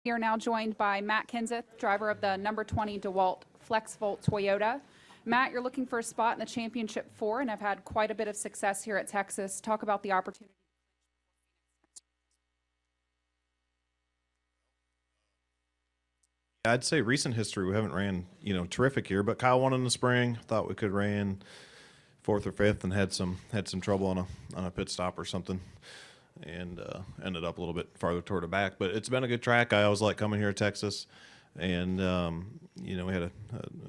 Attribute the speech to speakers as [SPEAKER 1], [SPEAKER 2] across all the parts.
[SPEAKER 1] We are now joined by Matt Kenseth, driver of the number 20 DeWalt FlexVolt Toyota. Matt, you're looking for a spot in the Championship 4 and have had quite a bit of success here at Texas. Talk about the opportunity.
[SPEAKER 2] I'd say recent history, we haven't ran, terrific here, but Kyle won in the spring. Thought we could ran fourth or fifth and had some trouble on a pit stop or something, and ended up a little bit farther toward the back. But it's been a good track. I always like coming here to Texas, and we had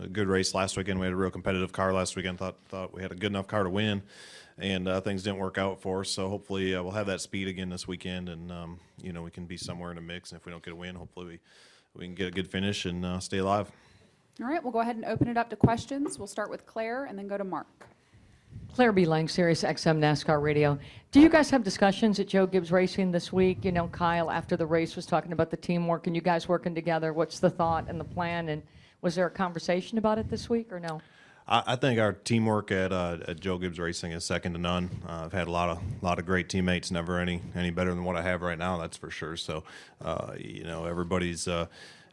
[SPEAKER 2] a good race last weekend. We had a real competitive car last weekend. Thought we had a good enough car to win, and things didn't work out for us. So hopefully we'll have that speed again this weekend, and we can be somewhere in the mix. And if we don't get a win, hopefully we can get a good finish and stay alive.
[SPEAKER 1] All right, we'll go ahead and open it up to questions. We'll start with Claire and then go to Mark.
[SPEAKER 3] Claire B. Lang, Sirius XM NASCAR Radio. Do you guys have discussions at Joe Gibbs Racing this week? Kyle, after the race, was talking about the teamwork and you guys working together. What's the thought and the plan? And was there a conversation about it this week or no?
[SPEAKER 2] I think our teamwork at Joe Gibbs Racing is second to none. I've had a lot of great teammates, never any better than what I have right now. That's for sure. So, everybody's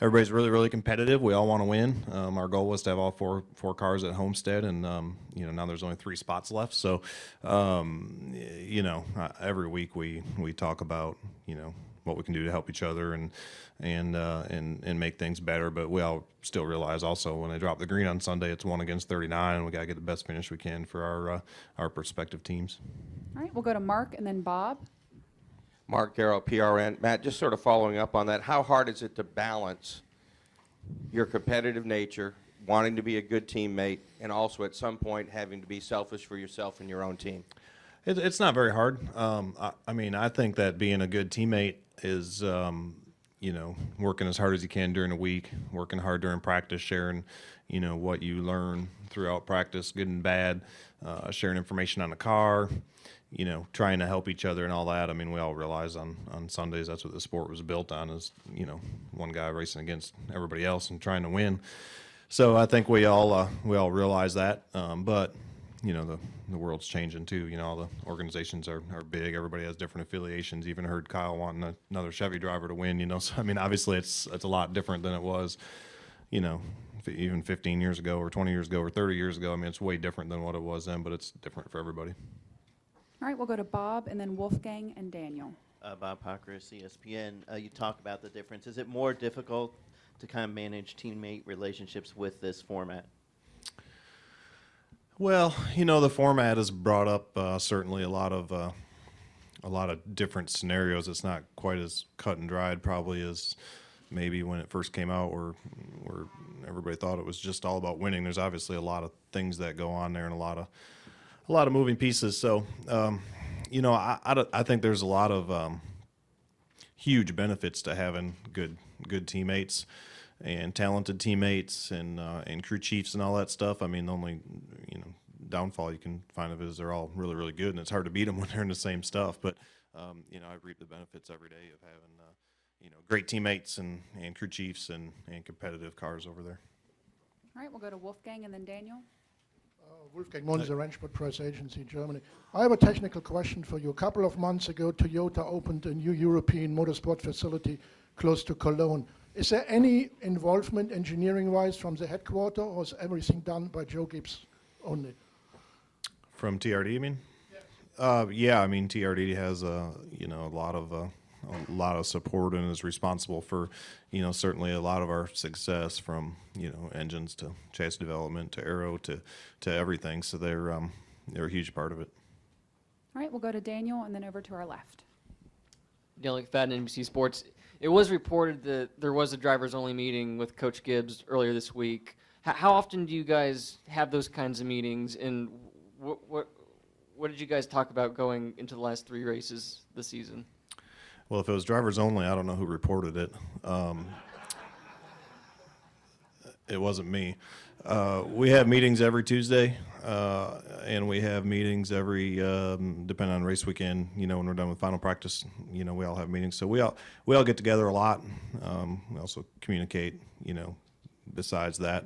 [SPEAKER 2] really, really competitive. We all want to win. Our goal was to have all four cars at Homestead, and now there's only 3 spots left. So, every week we talk about what we can do to help each other and make things better. But we all still realize also when they drop the green on Sunday, it's 1 against 39, and we got to get the best finish we can for our prospective teams.
[SPEAKER 1] All right, we'll go to Mark and then Bob.
[SPEAKER 4] Mark Garrow, PRN. Matt, just sort of following up on that, how hard is it to balance your competitive nature, wanting to be a good teammate, and also at some point having to be selfish for yourself and your own team?
[SPEAKER 2] It's not very hard. I think that being a good teammate is, working as hard as you can during the week, working hard during practice, sharing, what you learn throughout practice, good and bad, sharing information on the car, trying to help each other and all that. We all realize on Sundays that's what the sport was built on is, one guy racing against everybody else and trying to win. So I think we all realize that, but the world's changing too. All the organizations are big. Everybody has different affiliations. Even heard Kyle wanting another Chevy driver to win. So obviously it's a lot different than it was, even 15 years ago or 20 years ago or 30 years ago. It's way different than what it was then, but it's different for everybody.
[SPEAKER 1] All right, we'll go to Bob and then Wolfgang and Daniel.
[SPEAKER 5] Bob Parker, ESPN. You talk about the difference. Is it more difficult to kind of manage teammate relationships with this format?
[SPEAKER 2] Well, the format has brought up certainly a lot of different scenarios. It's not quite as cut and dried probably as maybe when it first came out, where everybody thought it was just all about winning. There's obviously a lot of things that go on there and a lot of moving pieces. So, I think there's a lot of huge benefits to having good teammates and talented teammates and crew chiefs and all that stuff. The only downfall you can find of it is they're all really, really good, and it's hard to beat them when they're in the same stuff. But I reap the benefits every day of having great teammates and crew chiefs and competitive cars over there.
[SPEAKER 1] All right, we'll go to Wolfgang and then Daniel.
[SPEAKER 6] Wolfgang Monzer, Rennsport Press Agency, Germany. I have a technical question for you. A couple of months ago, Toyota opened a new European motorsport facility close to Cologne. Is there any involvement engineering-wise from the headquarters, or is everything done by Joe Gibbs only?
[SPEAKER 2] From TRD, you mean?
[SPEAKER 6] Yes.
[SPEAKER 2] Yeah, TRD has a lot of support and is responsible for, certainly a lot of our success, from engines to chassis development to aero to everything. So they're a huge part of it.
[SPEAKER 1] All right, we'll go to Daniel and then over to our left.
[SPEAKER 7] Daniel McFadden, NBC Sports. It was reported that there was a drivers-only meeting with Coach Gibbs earlier this week. How often do you guys have those kinds of meetings, and what did you guys talk about going into the last 3 races this season?
[SPEAKER 2] Well, if it was drivers only, I don't know who reported it. It wasn't me. We have meetings every Tuesday, and we have meetings every, depending on race weekend, when we're done with final practice, we all have meetings. So we all get together a lot. We also communicate, besides that,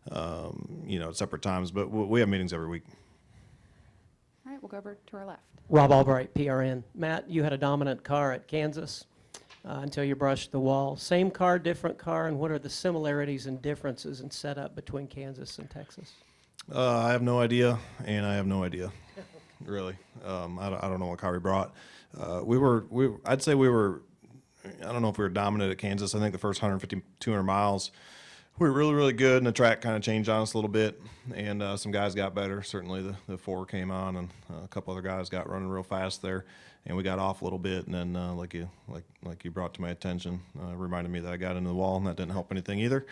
[SPEAKER 2] at separate times, but we have meetings every week.
[SPEAKER 1] All right, we'll go over to our left.
[SPEAKER 8] Rob Albright, PRN. Matt, you had a dominant car at Kansas. until you brush the wall. Same car, different car, and what are the similarities and differences in setup between Kansas and Texas?
[SPEAKER 2] I have no idea, and I have no idea, really. I don't know what car we brought. I'd say we were, I don't know if we were dominant at Kansas. I think the first 150, 200 miles, we were really, really good, and the track kind of changed on us a little bit, and some guys got better. Certainly the 4 came on, and a couple other guys got running real fast there, and we got off a little bit, and then like you brought to my attention, reminded me that I got into the wall, and that didn't help anything either.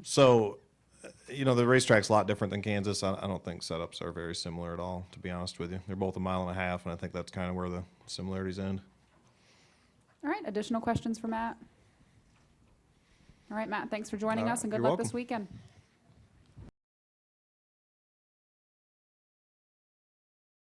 [SPEAKER 2] So, you know, the racetrack's a lot different than Kansas. I don't think setups are very similar at all, to be honest with you. They're both 1.5 miles, and I think that's kind of where the similarities end.
[SPEAKER 1] All right, additional questions for Matt? All right, Matt, thanks for joining
[SPEAKER 2] All
[SPEAKER 1] us, and
[SPEAKER 2] right,
[SPEAKER 1] good
[SPEAKER 2] you're
[SPEAKER 1] luck this
[SPEAKER 2] welcome.
[SPEAKER 1] weekend.